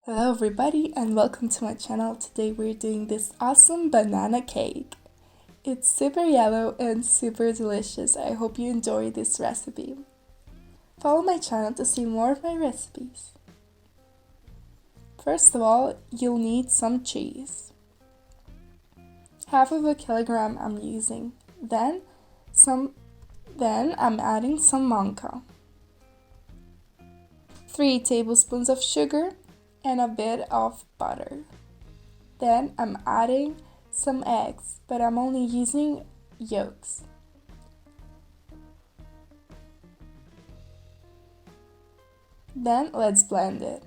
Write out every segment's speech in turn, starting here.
Hello everybody and welcome to my channel. Today we're doing this awesome banana cake. It's super yellow and super delicious. I hope you enjoy this recipe. Follow my channel to see more of my recipes. First of all, you'll need some cheese. Half of a kilogram I'm using. Then I'm adding some maca. 3 tablespoons of sugar and a bit of butter. Then I'm adding some eggs, but I'm only using yolks. Then let's blend it.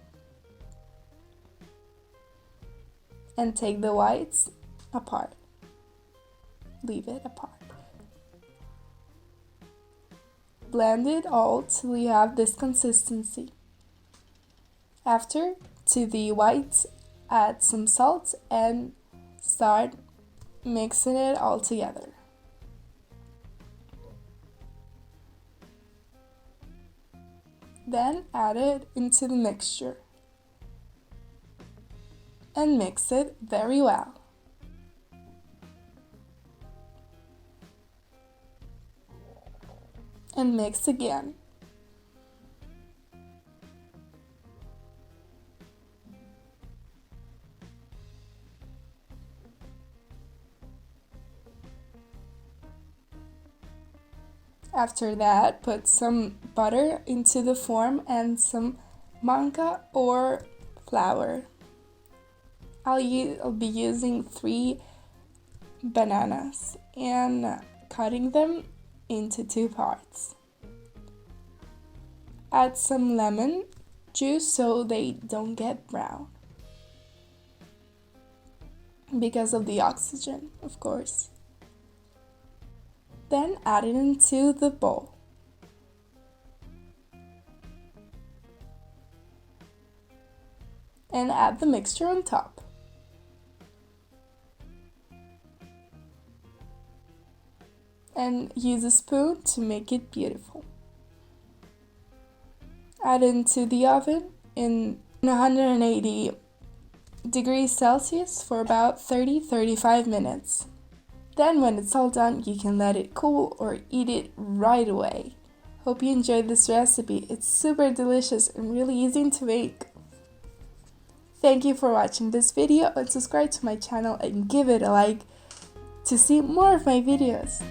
And take the whites apart. Leave it apart. Blend it all till you have this consistency. After, to the whites, add some salt and start mixing it all together. Then add it into the mixture and mix it very well. And mix again. After that, put some butter into the form and some maca or flour. I'll be using 3 bananas and cutting them into 2 parts. Add some lemon juice so they don't get brown. Because of the oxygen, of course. Then add it into the bowl. And add the mixture on top. And use a spoon to make it beautiful. Add into the oven in 180 degrees Celsius for about 30-35 minutes. Then when it's all done, you can let it cool or eat it right away. Hope you enjoyed this recipe. It's super delicious and really easy to make. Thank you for watching this video and subscribe to my channel and give it a like to see more of my videos.